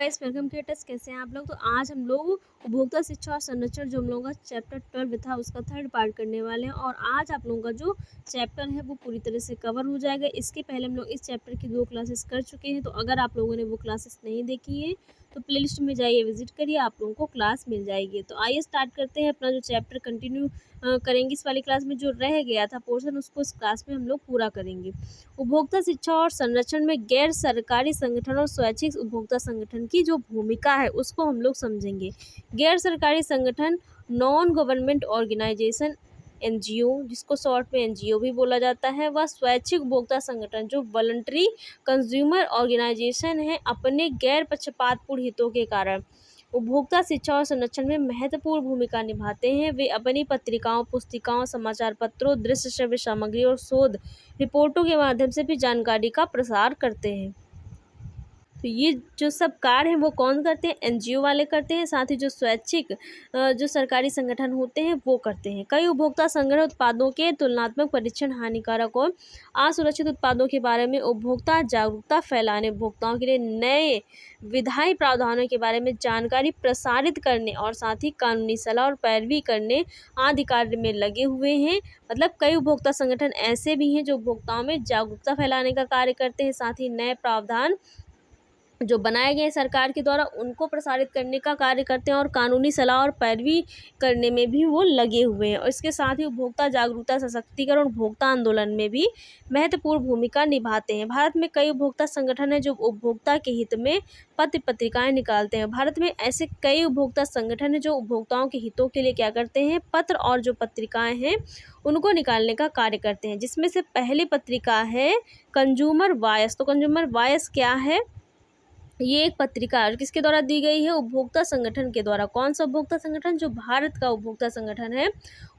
Guys welcome to test. कैसे हैं आप लोग। तो आज हम लोग उपभोक्ता शिक्षा और संरक्षण जो हम लोगों का चैप्टर 12 था उसका थर्ड पार्ट करने वाले हैं। और आज आप लोगों का जो चैप्टर है वो पूरी तरह से कवर हो जाएगा। इसके पहले हम लोग इस चैप्टर की 2 क्लासेस कर चुके हैं। तो अगर आप लोगों ने वो क्लासेस नहीं देखी है तो प्लेलिस्ट में जाइए, विजिट करिए, आप लोगों को क्लास मिल जाएगी। तो आइए स्टार्ट करते हैं अपना जो चैप्टर कंटिन्यू करेंगे। इस वाली क्लास में जो रह गया था पोर्शन उसको इस क्लास में हम लोग पूरा करेंगे। उपभोक्ता शिक्षा और संरक्षण में गैर सरकारी संगठन और स्वैच्छिक उपभोक्ता संगठन की जो भूमिका है उसको हम लोग समझेंगे। गैर सरकारी संगठन नॉन गवर्नमेंट ऑर्गेनाइजेशन एनजीओ, जिसको शॉर्ट में एनजीओ भी बोला जाता है, वह स्वैच्छिक उपभोक्ता संगठन जो वॉलंटरी कंज्यूमर ऑर्गेनाइजेशन है, अपने गैर पक्षपातपूर्ण हितों के कारण उपभोक्ता शिक्षा और संरक्षण में महत्वपूर्ण भूमिका निभाते हैं। वे अपनी पत्रिकाओं, पुस्तिकाओं, समाचार पत्रों, दृश्य श्रव्य सामग्री और शोध रिपोर्टों के माध्यम से भी जानकारी का प्रसार करते हैं। तो ये जो सब कार्य हैं वो कौन करते हैं? एनजीओ वाले करते हैं। साथ ही जो स्वैच्छिक जो सरकारी संगठन होते हैं वो करते हैं। कई उपभोक्ता संगठन उत्पादों के तुलनात्मक परीक्षण, हानिकारक और असुरक्षित उत्पादों के बारे में उपभोक्ता जागरूकता फैलाने, उपभोक्ताओं के लिए नए विधायी प्रावधानों के बारे में जानकारी प्रसारित करने और साथ ही कानूनी सलाह और पैरवी करने आदि कार्य में लगे हुए हैं। मतलब कई उपभोक्ता संगठन ऐसे भी हैं जो उपभोक्ताओं में जागरूकता फैलाने का कार्य करते हैं, साथ ही नए प्रावधान जो बनाए गए सरकार के द्वारा उनको प्रसारित करने का कार्य करते हैं और कानूनी सलाह और पैरवी करने में भी वो लगे हुए हैं। और इसके साथ ही उपभोक्ता जागरूकता, सशक्तिकरण, उपभोक्ता आंदोलन में भी महत्वपूर्ण भूमिका निभाते हैं। भारत में कई उपभोक्ता संगठन हैं जो उपभोक्ता के हित में पत्र पत्रिकाएं निकालते हैं। भारत में ऐसे कई उपभोक्ता संगठन हैं जो उपभोक्ताओं के हितों के लिए क्या करते हैं, पत्र और जो पत्रिकाएं हैं उनको निकालने का कार्य करते हैं। जिसमें से पहली पत्रिका है कंज्यूमर वॉयस। तो कंज्यूमर वॉयस क्या है? ये एक पत्रिका है। किसके द्वारा दी गई है? उपभोक्ता संगठन के द्वारा। कौन सा उपभोक्ता संगठन? जो भारत का उपभोक्ता संगठन है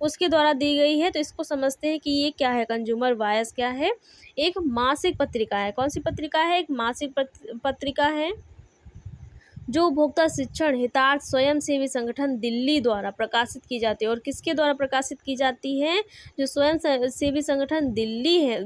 उसके द्वारा दी गई है। तो इसको समझते हैं कि ये क्या है। कंज्यूमर वॉयस क्या है? एक मासिक पत्रिका है। कौन सी पत्रिका है? एक मासिक पत्रिका है जो उपभोक्ता शिक्षण हितार्थ स्वयं सेवी संगठन दिल्ली द्वारा प्रकाशित की जाती है। और किसके द्वारा प्रकाशित की जाती है? जो स्वयं सेवी संगठन दिल्ली है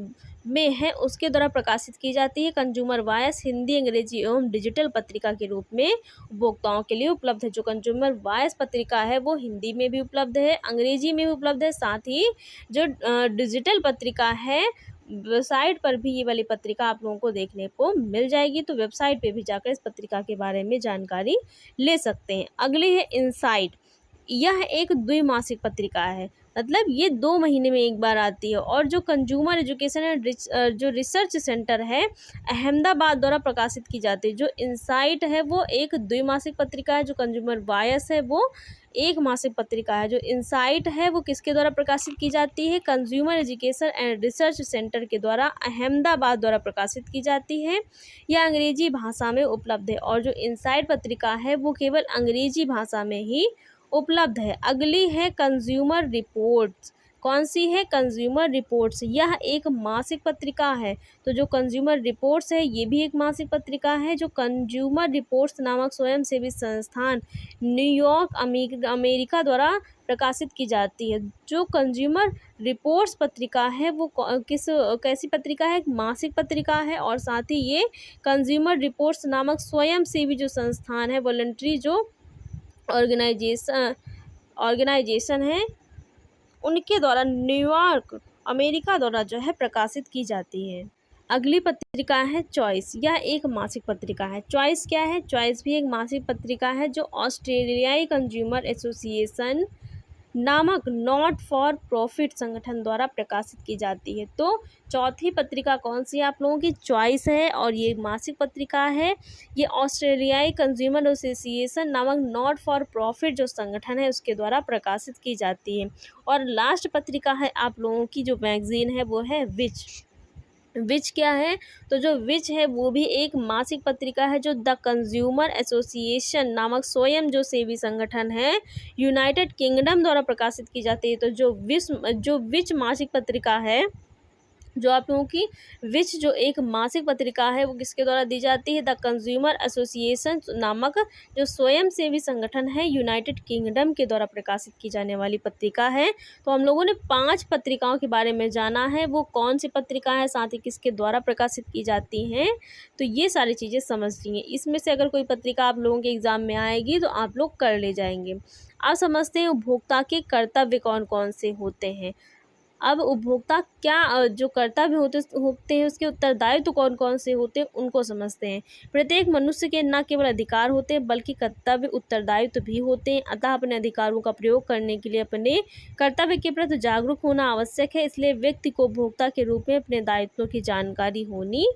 में है उसके द्वारा प्रकाशित की जाती है। कंज्यूमर वॉयस हिंदी, अंग्रेजी एवं डिजिटल पत्रिका के रूप में उपभोक्ताओं के लिए उपलब्ध है। जो कंज्यूमर वॉयस पत्रिका है वो हिंदी में भी उपलब्ध है, अंग्रेजी में भी उपलब्ध है। साथ ही जो डिजिटल पत्रिका है वेबसाइट पर भी ये वाली पत्रिका आप लोगों को देखने को मिल जाएगी। तो वेबसाइट पे भी जाकर इस पत्रिका के बारे में जानकारी ले सकते हैं। अगली है इनसाइट। यह एक द्विमासिक पत्रिका है, मतलब ये 2 महीने में एक बार आती है। और जो कंज्यूमर एजुकेशन एंड जो रिसर्च सेंटर है अहमदाबाद द्वारा प्रकाशित की जाती है। जो इनसाइट है वो एक द्विमासिक पत्रिका है, जो कंज्यूमर वॉयस है वो एक मासिक पत्रिका है। जो इनसाइट है वो किसके द्वारा प्रकाशित की जाती है? Consumer education and research centre के द्वारा अहमदाबाद द्वारा प्रकाशित की जाती है। यह अंग्रेजी भाषा में उपलब्ध है और जो इनसाइट पत्रिका है वो केवल अंग्रेजी भाषा में ही उपलब्ध है। अगली है कंज्यूमर रिपोर्ट्स। कौन सी है? Consumer reports. यह एक मासिक पत्रिका है। तो जो कंज्यूमर रिपोर्ट्स है ये भी एक मासिक पत्रिका है। जो कंज्यूमर रिपोर्ट्स नामक स्वयंसेवी संस्थान न्यूयॉर्क अमेरिका द्वारा प्रकाशित की जाती है। जो कंज्यूमर रिपोर्ट्स पत्रिका है वो कैसी पत्रिका है? एक मासिक पत्रिका है। और साथ ही ये कंज्यूमर रिपोर्ट्स नामक स्वयंसेवी जो संस्थान है, वॉलंटरी जो ऑर्गेनाइजेशन है उनके द्वारा न्यूयॉर्क अमेरिका द्वारा जो है प्रकाशित की जाती है। अगली पत्रिका है चॉइस। यह एक मासिक पत्रिका है। चॉइस क्या है? चॉइस भी एक मासिक पत्रिका है जो ऑस्ट्रेलियाई कंज्यूमर एसोसिएशन नामक नॉट फॉर प्रॉफिट संगठन द्वारा प्रकाशित की जाती है। तो चौथी पत्रिका कौन सी है आप लोगों की? चॉइस है और ये मासिक पत्रिका है। ये ऑस्ट्रेलियाई कंज्यूमर एसोसिएशन नामक नॉट फॉर प्रॉफिट जो संगठन है उसके द्वारा प्रकाशित की जाती है। और लास्ट पत्रिका है आप लोगों की जो मैगजीन है वो है विच। विच क्या है? तो जो विच है वो भी एक मासिक पत्रिका है जो द कंज्यूमर एसोसिएशन नामक स्वयं जो सेवी संगठन है यूनाइटेड किंगडम द्वारा प्रकाशित की जाती है। तो जो विच मासिक पत्रिका है जो आप लोगों की विच जो एक मासिक पत्रिका है वो किसके द्वारा दी जाती है? द कंज्यूमर एसोसिएशन नामक जो स्वयंसेवी संगठन है यूनाइटेड किंगडम के द्वारा प्रकाशित की जाने वाली पत्रिका है। तो हम लोगों ने 5 पत्रिकाओं के बारे में जाना है, वो कौन सी पत्रिका है, साथ ही किसके द्वारा प्रकाशित की जाती हैं। तो ये सारी चीज़ें समझ लीजिए। इसमें से अगर कोई पत्रिका आप लोगों के एग्ज़ाम में आएगी तो आप लोग कर ले जाएंगे। अब समझते हैं उपभोक्ता के कर्तव्य कौन कौन से होते हैं। अब उपभोक्ता क्या जो कर्तव्य होते हैं उसके उत्तरदायित्व तो कौन कौन से होते हैं उनको समझते हैं। प्रत्येक मनुष्य के न केवल अधिकार होते हैं बल्कि कर्तव्य उत्तरदायित्व भी होते हैं। अतः अपने अधिकारों का प्रयोग करने के लिए अपने कर्तव्य के प्रति जागरूक होना आवश्यक है। इसलिए व्यक्ति को उपभोक्ता के रूप में अपने दायित्वों की जानकारी होनी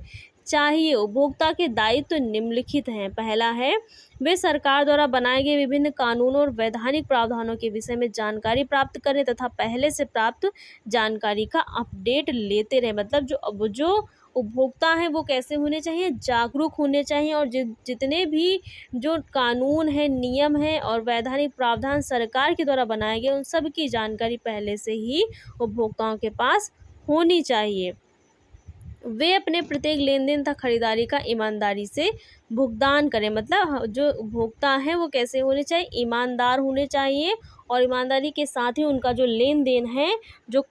चाहिए। उपभोक्ता के दायित्व निम्नलिखित हैं। पहला है, वे सरकार द्वारा बनाए गए विभिन्न कानूनों और वैधानिक प्रावधानों के विषय में जानकारी प्राप्त करें तथा पहले से प्राप्त जानकारी का अपडेट लेते रहें। मतलब जो उपभोक्ता हैं वो कैसे होने चाहिए? जागरूक होने चाहिए और जितने भी जो कानून है, नियम है और वैधानिक प्रावधान सरकार के द्वारा बनाए गए उन सब की जानकारी पहले से ही उपभोक्ताओं के पास होनी चाहिए। वे अपने प्रत्येक लेन-देन तथा खरीदारी का ईमानदारी से भुगतान करें। मतलब जो उपभोक्ता हैं वो कैसे होने चाहिए? ईमानदार होने चाहिए और ईमानदारी के साथ ही उनका जो लेन-देन है, जो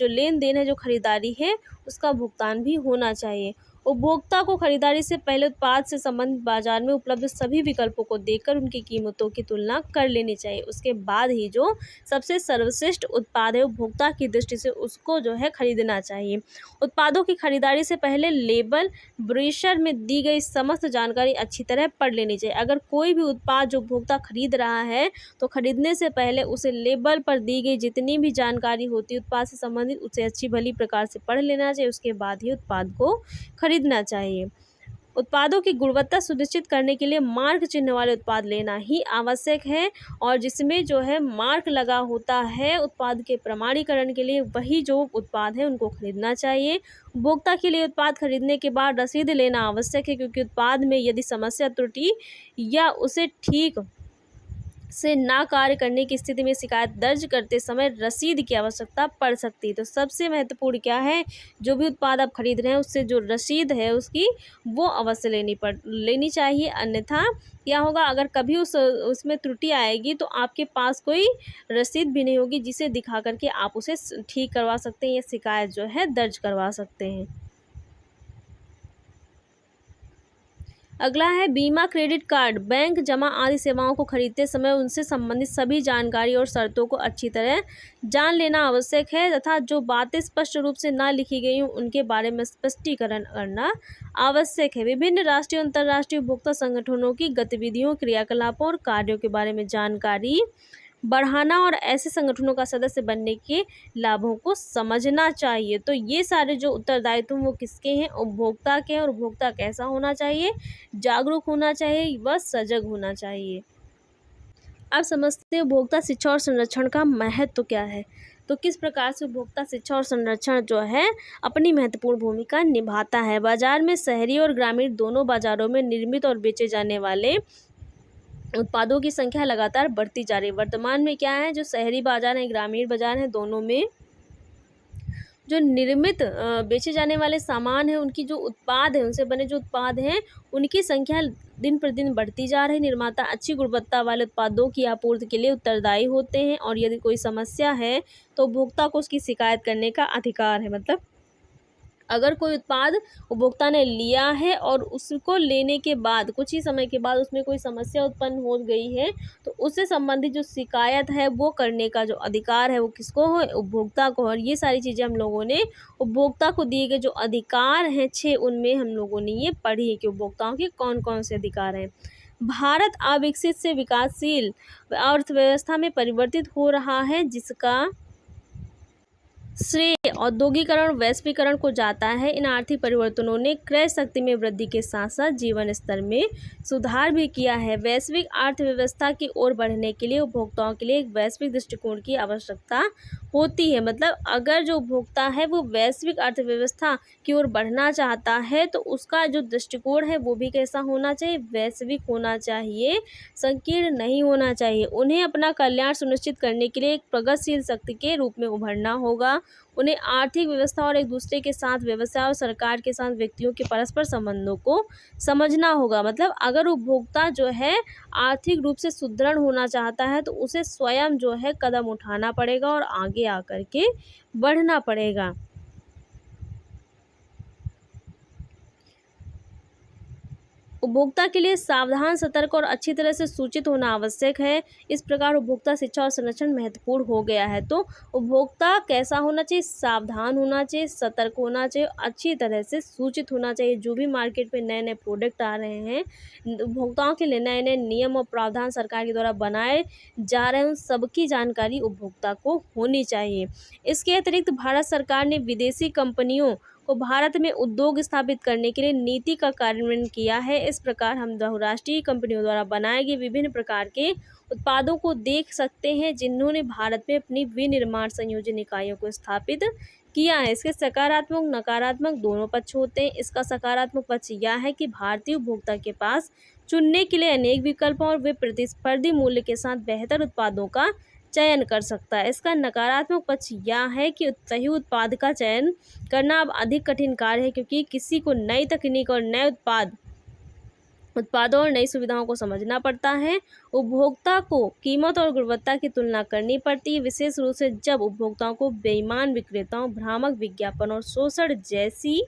लेन-देन है, जो खरीदारी है, उसका भुगतान भी होना चाहिए। उपभोक्ता को खरीदारी से पहले उत्पाद से संबंधित बाज़ार में उपलब्ध सभी विकल्पों को देखकर उनकी कीमतों की तुलना कर लेनी चाहिए। उसके बाद ही जो सबसे सर्वश्रेष्ठ उत्पाद है उपभोक्ता की दृष्टि से उसको जो है खरीदना चाहिए। उत्पादों की खरीदारी से पहले लेबल, ब्रोशर में दी गई समस्त जानकारी अच्छी तरह पढ़ लेनी चाहिए। अगर कोई भी उत्पाद जो उपभोक्ता खरीद रहा है तो खरीदने से पहले उसे लेबल पर दी गई जितनी भी जानकारी होती है उत्पाद से संबंधित उसे अच्छी भली प्रकार से पढ़ लेना चाहिए। उसके बाद ही उत्पाद को खरीदना चाहिए। उत्पादों की गुणवत्ता सुनिश्चित करने के लिए मार्क चिन्ह वाले उत्पाद लेना ही आवश्यक है और जिसमें जो है मार्क लगा होता है उत्पाद के प्रमाणीकरण के लिए वही जो उत्पाद है उनको खरीदना चाहिए। उपभोक्ता के लिए उत्पाद खरीदने के बाद रसीद लेना आवश्यक है क्योंकि उत्पाद में यदि समस्या, त्रुटि या उसे ठीक से ना कार्य करने की स्थिति में शिकायत दर्ज करते समय रसीद की आवश्यकता पड़ सकती है। तो सबसे महत्वपूर्ण क्या है? जो भी उत्पाद आप खरीद रहे हैं उससे जो रसीद है उसकी वो अवश्य लेनी चाहिए। अन्यथा क्या होगा? अगर कभी उसमें त्रुटि आएगी तो आपके पास कोई रसीद भी नहीं होगी जिसे दिखा करके आप उसे ठीक करवा सकते हैं या शिकायत जो है दर्ज करवा सकते हैं। अगला है बीमा, क्रेडिट कार्ड, बैंक जमा आदि सेवाओं को खरीदते समय उनसे संबंधित सभी जानकारी और शर्तों को अच्छी तरह जान लेना आवश्यक है तथा जो बातें स्पष्ट रूप से ना लिखी गई हों उनके बारे में स्पष्टीकरण करना आवश्यक है। विभिन्न राष्ट्रीय और अंतर्राष्ट्रीय उपभोक्ता संगठनों की गतिविधियों, क्रियाकलापों और कार्यों के बारे में जानकारी बढ़ाना और ऐसे संगठनों का सदस्य बनने के लाभों को समझना चाहिए। तो ये सारे जो उत्तरदायित्व वो किसके हैं? उपभोक्ता के हैं। और उपभोक्ता कैसा होना चाहिए? जागरूक होना चाहिए व सजग होना चाहिए। अब समझते हैं उपभोक्ता शिक्षा और संरक्षण का महत्व क्या है। तो किस प्रकार से उपभोक्ता शिक्षा और संरक्षण जो है अपनी महत्वपूर्ण भूमिका निभाता है। बाजार में शहरी और ग्रामीण दोनों बाजारों में निर्मित और बेचे जाने वाले उत्पादों की संख्या लगातार बढ़ती जा रही है। वर्तमान में क्या है, जो शहरी बाजार हैं, ग्रामीण बाजार हैं, दोनों में जो निर्मित बेचे जाने वाले सामान हैं, उनकी जो उत्पाद हैं, उनसे बने जो उत्पाद हैं, उनकी संख्या दिन प्रतिदिन बढ़ती जा रही है। निर्माता अच्छी गुणवत्ता वाले उत्पादों की आपूर्ति के लिए उत्तरदायी होते हैं और यदि कोई समस्या है तो उपभोक्ता को उसकी शिकायत करने का अधिकार है। मतलब अगर कोई उत्पाद उपभोक्ता ने लिया है और उसको लेने के बाद कुछ ही समय के बाद उसमें कोई समस्या उत्पन्न हो गई है तो उससे संबंधित जो शिकायत है वो करने का जो अधिकार है वो किसको हो? उपभोक्ता को। और ये सारी चीज़ें हम लोगों ने उपभोक्ता को दिए गए जो अधिकार हैं 6, उनमें हम लोगों ने ये पढ़ी है कि उपभोक्ताओं के कौन कौन से अधिकार हैं। भारत अविकसित से विकासशील अर्थव्यवस्था में परिवर्तित हो रहा है जिसका श्रेय औद्योगिकरण और वैश्वीकरण को जाता है। इन आर्थिक परिवर्तनों ने क्रय शक्ति में वृद्धि के साथ साथ जीवन स्तर में सुधार भी किया है। वैश्विक अर्थव्यवस्था की ओर बढ़ने के लिए उपभोक्ताओं के लिए एक वैश्विक दृष्टिकोण की आवश्यकता होती है। मतलब अगर जो उपभोक्ता है वो वैश्विक अर्थव्यवस्था की ओर बढ़ना चाहता है तो उसका जो दृष्टिकोण है वो भी कैसा होना चाहिए? वैश्विक होना चाहिए, संकीर्ण नहीं होना चाहिए। उन्हें अपना कल्याण सुनिश्चित करने के लिए एक प्रगतिशील शक्ति के रूप में उभरना होगा। उन्हें आर्थिक व्यवस्था और एक दूसरे के साथ व्यवसाय और सरकार के साथ व्यक्तियों के परस्पर संबंधों को समझना होगा। मतलब अगर उपभोक्ता जो है आर्थिक रूप से सुदृढ़ होना चाहता है तो उसे स्वयं जो है कदम उठाना पड़ेगा और आगे आकर के बढ़ना पड़ेगा। उपभोक्ता के लिए सावधान, सतर्क और अच्छी तरह से सूचित होना आवश्यक है। इस प्रकार उपभोक्ता शिक्षा और संरक्षण महत्वपूर्ण हो गया है। तो उपभोक्ता कैसा होना चाहिए? सावधान होना चाहिए, सतर्क होना चाहिए, अच्छी तरह से सूचित होना चाहिए। जो भी मार्केट में नए नए प्रोडक्ट आ रहे हैं, उपभोक्ताओं के लिए नए नए नियम और प्रावधान सरकार के द्वारा बनाए जा रहे हैं, उन सबकी जानकारी उपभोक्ता को होनी चाहिए। इसके अतिरिक्त भारत सरकार ने विदेशी कंपनियों को भारत में उद्योग स्थापित करने के लिए नीति का कार्यान्वयन किया है। इस प्रकार हम बहुराष्ट्रीय कंपनियों द्वारा बनाए गए विभिन्न प्रकार के उत्पादों को देख सकते हैं जिन्होंने भारत में अपनी विनिर्माण संयोजन इकाइयों को स्थापित किया है। इसके सकारात्मक नकारात्मक दोनों पक्ष होते हैं। इसका सकारात्मक पक्ष यह है कि भारतीय उपभोक्ता के पास चुनने के लिए अनेक विकल्प और वे प्रतिस्पर्धी मूल्य के साथ बेहतर उत्पादों का चयन कर सकता है। इसका नकारात्मक पक्ष यह है कि सही उत्पाद का चयन करना अब अधिक कठिन कार्य है, क्योंकि किसी को नई तकनीक और नए उत्पादों और नई सुविधाओं को समझना पड़ता है। उपभोक्ता को कीमत और गुणवत्ता की तुलना करनी पड़ती है, विशेष रूप से जब उपभोक्ताओं को बेईमान विक्रेताओं, भ्रामक विज्ञापन और शोषण जैसी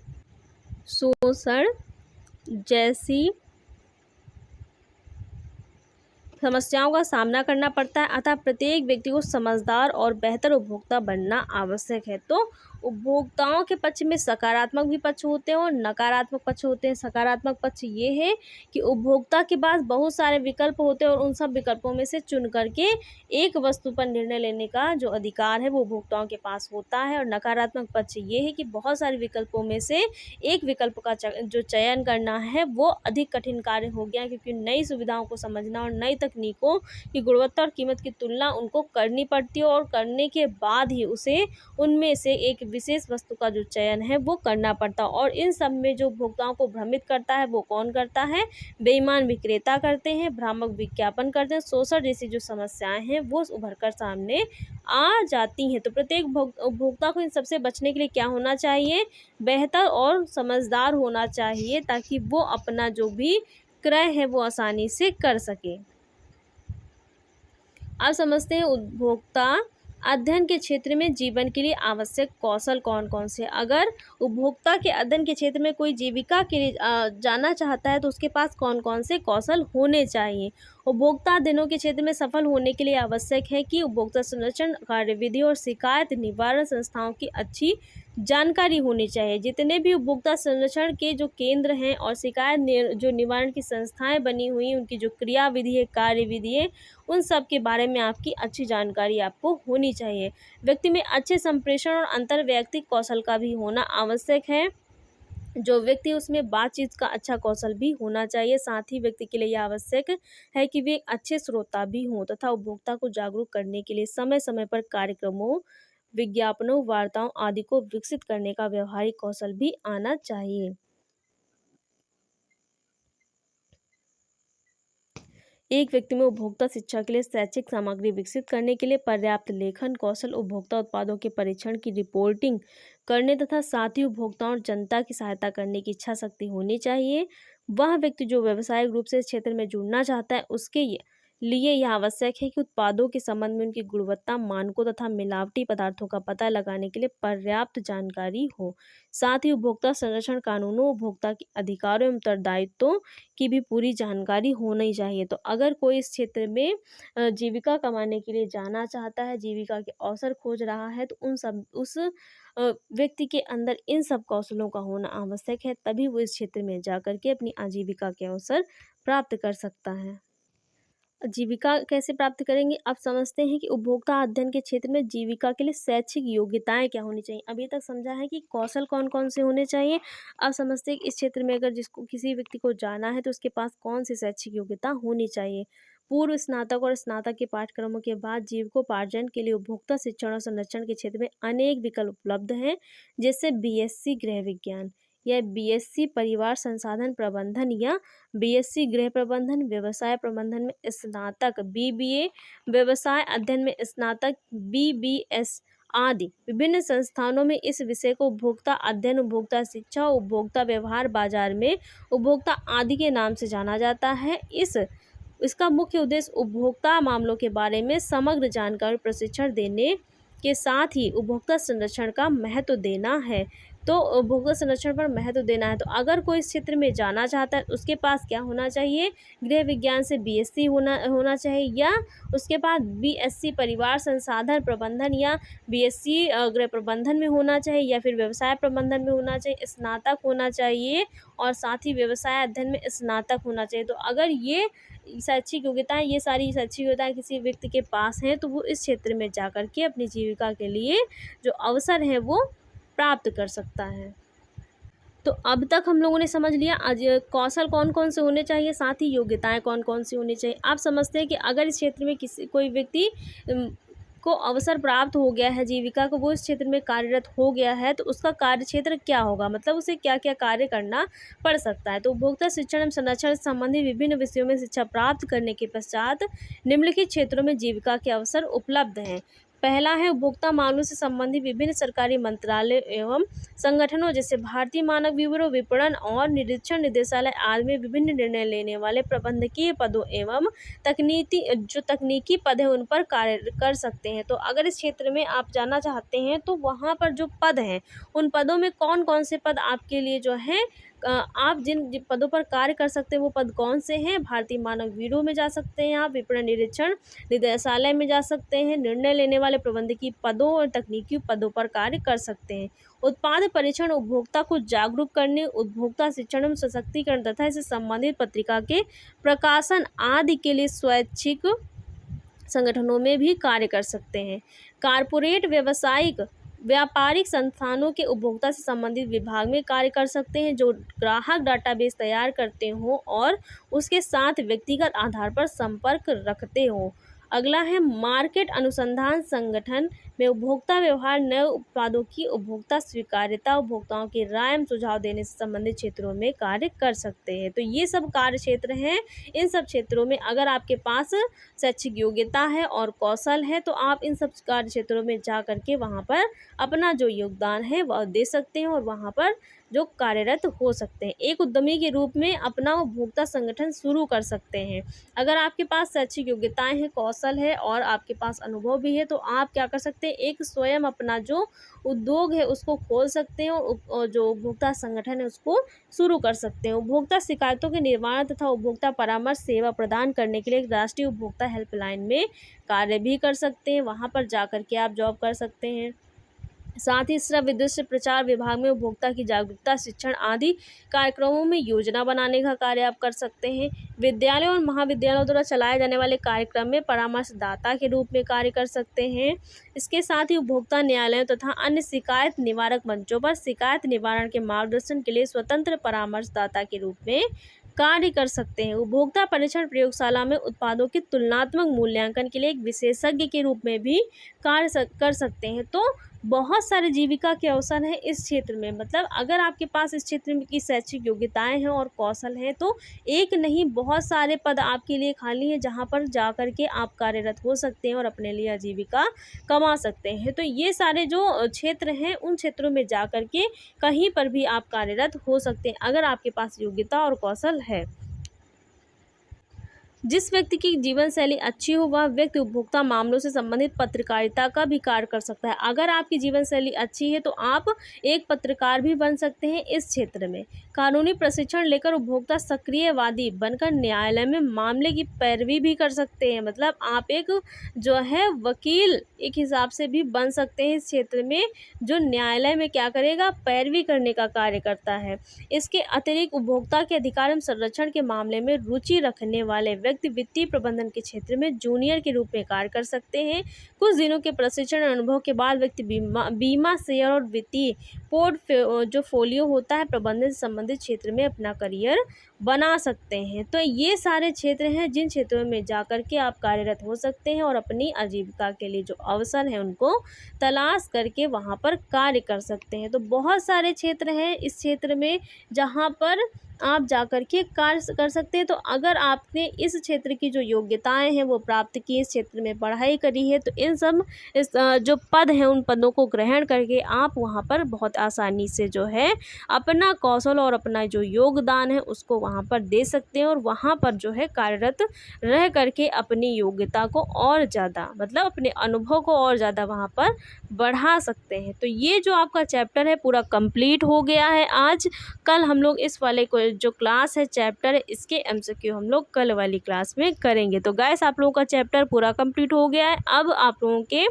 समस्याओं का सामना करना पड़ता है। अतः प्रत्येक व्यक्ति को समझदार और बेहतर उपभोक्ता बनना आवश्यक है। तो उपभोक्ताओं के पक्ष में सकारात्मक भी पक्ष होते हैं और नकारात्मक पक्ष होते हैं। सकारात्मक पक्ष ये है कि उपभोक्ता के पास बहुत सारे विकल्प होते हैं और उन सब विकल्पों में से चुन करके एक वस्तु पर निर्णय लेने का जो अधिकार है वो उपभोक्ताओं के पास होता है। और नकारात्मक पक्ष ये है कि बहुत सारे विकल्पों में से एक विकल्प का जो चयन करना है वो अधिक कठिन कार्य हो गया, क्योंकि नई सुविधाओं को समझना और नई तकनीकों की गुणवत्ता और कीमत की तुलना उनको करनी पड़ती है और करने के बाद ही उसे उनमें से एक विशेष वस्तु का जो चयन है वो करना पड़ता है। और इन सब में जो उपभोक्ताओं को भ्रमित करता है वो कौन करता है? बेईमान विक्रेता करते हैं, भ्रामक विज्ञापन करते हैं, शोषण जैसी जो समस्याएं हैं वो उभर कर सामने आ जाती हैं। तो प्रत्येक उपभोक्ता को इन सबसे बचने के लिए क्या होना चाहिए? बेहतर और समझदार होना चाहिए, ताकि वो अपना जो भी क्रय है वो आसानी से कर सके। अब समझते हैं उपभोक्ता अध्ययन के क्षेत्र में जीवन के लिए आवश्यक कौशल कौन कौन से। अगर उपभोक्ता के अध्ययन के क्षेत्र में कोई जीविका के लिए जाना चाहता है तो उसके पास कौन कौन से कौशल होने चाहिए। उपभोक्ता अध्ययनों के क्षेत्र में सफल होने के लिए आवश्यक है कि उपभोक्ता संरक्षण कार्यविधि और शिकायत निवारण संस्थाओं की अच्छी जानकारी होनी चाहिए। जितने भी उपभोक्ता संरक्षण के जो केंद्र हैं और शिकायत जो निवारण की संस्थाएं बनी हुई हैं, उनकी जो क्रियाविधि है, कार्यविधि है, उन सब के बारे में आपकी अच्छी जानकारी आपको होनी चाहिए। व्यक्ति में अच्छे संप्रेषण और अंतर्वैयक्तिक कौशल का भी होना आवश्यक है। जो व्यक्ति उसमें बातचीत का अच्छा कौशल भी होना चाहिए। साथ ही व्यक्ति के लिए यह आवश्यक है कि वे अच्छे श्रोता भी हों तथा उपभोक्ता को जागरूक करने के लिए समय समय पर कार्यक्रमों, विज्ञापनों, वार्ताओं आदि को विकसित करने का व्यवहारिक कौशल भी आना चाहिए। एक व्यक्ति में उपभोक्ता शिक्षा के लिए शैक्षिक सामग्री विकसित करने के लिए पर्याप्त लेखन कौशल, उपभोक्ता उत्पादों के परीक्षण की रिपोर्टिंग करने तथा साथ ही उपभोक्ताओं और जनता की सहायता करने की इच्छा शक्ति होनी चाहिए। वह व्यक्ति जो व्यावसायिक रूप से इस क्षेत्र में जुड़ना चाहता है उसके लिए यह आवश्यक है कि उत्पादों के संबंध में उनकी गुणवत्ता मानकों तथा मिलावटी पदार्थों का पता लगाने के लिए पर्याप्त जानकारी हो। साथ ही उपभोक्ता संरक्षण कानूनों, उपभोक्ता के अधिकारों एवं उत्तरदायित्वों की भी पूरी जानकारी होनी चाहिए। तो अगर कोई इस क्षेत्र में जीविका कमाने के लिए जाना चाहता है, जीविका के अवसर खोज रहा है, तो उस व्यक्ति के अंदर इन सब कौशलों का होना आवश्यक है, तभी वो इस क्षेत्र में जाकर के अपनी आजीविका के अवसर प्राप्त कर सकता है। जीविका कैसे प्राप्त करेंगे? अब समझते हैं कि उपभोक्ता अध्ययन के क्षेत्र में जीविका के लिए शैक्षिक योग्यताएं क्या होनी चाहिए। अभी तक समझा है कि कौशल कौन कौन से होने चाहिए। अब समझते हैं कि इस क्षेत्र में अगर किसी व्यक्ति को जाना है तो उसके पास कौन सी शैक्षिक योग्यता होनी चाहिए। पूर्व स्नातक और स्नातक के पाठ्यक्रमों के बाद जीविकोपार्जन के लिए उपभोक्ता शिक्षण और संरक्षण के क्षेत्र में अनेक विकल्प उपलब्ध हैं, जैसे बीएससी गृह विज्ञान या बीएससी परिवार संसाधन प्रबंधन या बीएससी गृह प्रबंधन, व्यवसाय प्रबंधन में स्नातक बीबीए, व्यवसाय अध्ययन में स्नातक बीबीएस आदि विभिन्न संस्थानों में इस विषय को उपभोक्ता अध्ययन, उपभोक्ता शिक्षा, उपभोक्ता व्यवहार, बाजार में उपभोक्ता आदि के नाम से जाना जाता है। इसका मुख्य उद्देश्य उपभोक्ता मामलों के बारे में समग्र जानकारी प्रशिक्षण देने के साथ ही उपभोक्ता संरक्षण का महत्व देना है। तो उपभोक्ता संरक्षण पर महत्व देना है। तो अगर कोई इस क्षेत्र में जाना चाहता है तो उसके पास क्या होना चाहिए, गृह विज्ञान से बीएससी होना चाहिए, या उसके बाद बीएससी परिवार संसाधन प्रबंधन या बीएससी गृह प्रबंधन में होना चाहिए, या फिर व्यवसाय प्रबंधन में होना चाहिए, स्नातक होना चाहिए, और साथ ही व्यवसाय अध्ययन में स्नातक होना चाहिए। तो अगर ये शैक्षिक योग्यताएं, ये सारी शैक्षिक योग्यताएं किसी व्यक्ति के पास हैं तो वो इस क्षेत्र में जाकर के अपनी जीविका के लिए जो अवसर है वो प्राप्त कर सकता है। तो अब तक हम लोगों ने समझ लिया आज कौशल कौन कौन से होने चाहिए, साथ ही योग्यताएं कौन कौन सी होनी चाहिए। आप समझते हैं कि अगर इस क्षेत्र में कोई व्यक्ति को अवसर प्राप्त हो गया है, जीविका को वो इस क्षेत्र में कार्यरत हो गया है, तो उसका कार्य क्षेत्र क्या होगा, मतलब उसे क्या क्या कार्य करना पड़ सकता है। तो उपभोक्ता शिक्षण एवं संरक्षण संबंधी विभिन्न विषयों में शिक्षा प्राप्त करने के पश्चात निम्नलिखित क्षेत्रों में जीविका के अवसर उपलब्ध हैं। पहला है उपभोक्ता मामलों से संबंधित विभिन्न सरकारी मंत्रालय एवं संगठनों जैसे भारतीय मानक ब्यूरो, विपणन और निरीक्षण निदेशालय आदि में विभिन्न निर्णय लेने वाले प्रबंधकीय पदों एवं तकनीकी पद हैं उन पर कार्य कर सकते हैं। तो अगर इस क्षेत्र में आप जाना चाहते हैं तो वहाँ पर जो पद हैं उन पदों में कौन कौन से पद आपके लिए जो है आप जिन पदों पर कार्य कर सकते हैं वो पद कौन से हैं। भारतीय मानक ब्यूरो में जा सकते हैं, आप विपणन निरीक्षण निदेशालय में जा सकते हैं, निर्णय लेने वाले प्रबंधकीय पदों और तकनीकी पदों पर कार्य कर सकते हैं। उत्पाद परीक्षण, उपभोक्ता को जागरूक करने, उपभोक्ता शिक्षण एवं सशक्तिकरण तथा इससे संबंधित पत्रिका के प्रकाशन आदि के लिए स्वैच्छिक संगठनों में भी कार्य कर सकते हैं। कारपोरेट व्यापारिक संस्थानों के उपभोक्ता से संबंधित विभाग में कार्य कर सकते हैं जो ग्राहक डाटाबेस तैयार करते हों और उसके साथ व्यक्तिगत आधार पर संपर्क रखते हों। अगला है मार्केट अनुसंधान संगठन में उपभोक्ता व्यवहार, नए उत्पादों की उपभोक्ता स्वीकार्यता, उपभोक्ताओं की राय एवं सुझाव देने से संबंधित क्षेत्रों में कार्य कर सकते हैं। तो ये सब कार्य क्षेत्र हैं। इन सब क्षेत्रों में अगर आपके पास शैक्षिक योग्यता है और कौशल है तो आप इन सब कार्य क्षेत्रों में जा करके वहाँ पर अपना जो योगदान है वह दे सकते हैं और वहाँ पर जो कार्यरत हो सकते हैं। एक उद्यमी के रूप में अपना उपभोक्ता संगठन शुरू कर सकते हैं। अगर आपके पास शैक्षिक योग्यताएं हैं, कौशल है और आपके पास अनुभव भी है तो आप क्या कर सकते हैं, एक स्वयं अपना जो उद्योग है उसको खोल सकते हैं और जो उपभोक्ता संगठन है उसको शुरू कर सकते हैं। उपभोक्ता शिकायतों के निवारण तथा उपभोक्ता परामर्श सेवा प्रदान करने के लिए एक राष्ट्रीय उपभोक्ता हेल्पलाइन में कार्य भी कर सकते हैं। वहाँ पर जा कर के आप जॉब कर सकते हैं। साथ ही श्रव्य विदुषी प्रचार विभाग में उपभोक्ता की जागरूकता, शिक्षण आदि कार्यक्रमों में योजना बनाने का कार्य आप कर सकते हैं। विद्यालयों और महाविद्यालयों द्वारा चलाए जाने वाले कार्यक्रम में परामर्शदाता के रूप में कार्य कर सकते हैं। इसके साथ ही उपभोक्ता न्यायालयों तथा अन्य शिकायत निवारक मंचों पर शिकायत निवारण के मार्गदर्शन के लिए स्वतंत्र परामर्शदाता के रूप में कार्य कर सकते हैं। उपभोक्ता परीक्षण प्रयोगशाला में उत्पादों के तुलनात्मक मूल्यांकन के लिए एक विशेषज्ञ के रूप में भी कार्य कर सकते हैं। तो बहुत सारे जीविका के अवसर हैं इस क्षेत्र में। मतलब अगर आपके पास इस क्षेत्र में की शैक्षिक योग्यताएं हैं और कौशल हैं तो एक नहीं बहुत सारे पद आपके लिए खाली हैं जहां पर जा कर के आप कार्यरत हो सकते हैं और अपने लिए आजीविका कमा सकते हैं। तो ये सारे जो क्षेत्र हैं उन क्षेत्रों में जा कर के कहीं पर भी आप कार्यरत हो सकते हैं अगर आपके पास योग्यता और कौशल है। जिस व्यक्ति की जीवन शैली अच्छी हो वह व्यक्ति उपभोक्ता मामलों से संबंधित पत्रकारिता का भी कार्य कर सकता है। अगर आपकी जीवन शैली अच्छी है तो आप एक पत्रकार भी बन सकते हैं इस क्षेत्र में। कानूनी प्रशिक्षण लेकर उपभोक्ता सक्रियवादी बनकर न्यायालय में मामले की पैरवी भी कर सकते हैं। मतलब आप एक जो है वकील एक हिसाब से भी बन सकते हैं इस क्षेत्र में जो न्यायालय में क्या करेगा, पैरवी करने का कार्य करता है। इसके अतिरिक्त उपभोक्ता के अधिकार एवं संरक्षण के मामले में रुचि रखने वाले व्यक्ति वित्तीय प्रबंधन के क्षेत्र में जूनियर के रूप में कार्य कर सकते हैं। कुछ दिनों के प्रशिक्षण अनुभव के बाद व्यक्ति बीमा शेयर और वित्तीय जो फोलियो होता है प्रबंधन से संबंधित क्षेत्र में अपना करियर बना सकते हैं। तो ये सारे क्षेत्र हैं जिन क्षेत्रों में जाकर के आप कार्यरत हो सकते हैं और अपनी आजीविका के लिए जो अवसर हैं उनको तलाश करके वहाँ पर कार्य कर सकते हैं। तो बहुत सारे क्षेत्र हैं इस क्षेत्र में जहाँ पर आप जा कर के कार्य कर सकते हैं। तो अगर आपने इस क्षेत्र की जो योग्यताएं हैं वो प्राप्त की, इस क्षेत्र में पढ़ाई करी है, तो इन सब जो पद हैं उन पदों को ग्रहण करके आप वहाँ पर बहुत आसानी से जो है अपना कौशल और अपना जो योगदान है उसको वहाँ पर दे सकते हैं और वहाँ पर जो है कार्यरत रह करके अपनी योग्यता को और ज़्यादा मतलब अपने अनुभव को और ज़्यादा वहाँ पर बढ़ा सकते हैं। तो ये जो आपका चैप्टर है पूरा कंप्लीट हो गया है आज। कल हम लोग इस वाले को जो क्लास है चैप्टर है इसके एमसीक्यू हम लोग कल वाली क्लास में करेंगे। तो गाइस आप लोगों का चैप्टर पूरा कंप्लीट हो गया है। अब आप लोगों के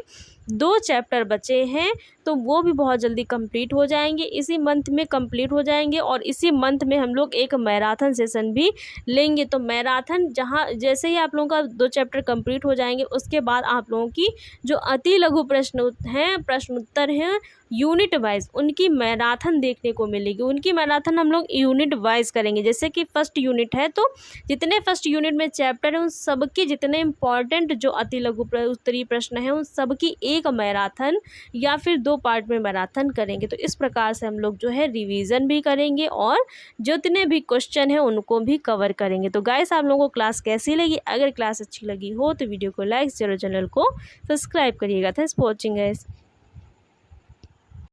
2 चैप्टर बचे हैं तो वो भी बहुत जल्दी कंप्लीट हो जाएंगे, इसी मंथ में कंप्लीट हो जाएंगे और इसी मंथ में हम लोग एक मैराथन सेशन भी लेंगे। तो मैराथन जहाँ जैसे ही आप लोगों का 2 चैप्टर कंप्लीट हो जाएंगे उसके बाद आप लोगों की जो अति लघु प्रश्नोत्तर हैं यूनिट वाइज उनकी मैराथन देखने को मिलेगी। उनकी मैराथन हम लोग यूनिट वाइज करेंगे। जैसे कि फर्स्ट यूनिट है तो जितने फर्स्ट यूनिट में चैप्टर है उन सबके जितने इंपॉर्टेंट जो अति लघु उत्तरीय प्रश्न हैं उन सबकी एक मैराथन या फिर 2 पार्ट में मैराथन करेंगे। तो इस प्रकार से हम लोग जो है रिवीजन भी करेंगे और जितने भी क्वेश्चन हैं उनको भी कवर करेंगे। तो गाइस आप लोगों को क्लास कैसी लगी? अगर क्लास अच्छी लगी हो तो वीडियो को लाइक, चैनल को सब्सक्राइब करिएगा। Thanks for watching guys.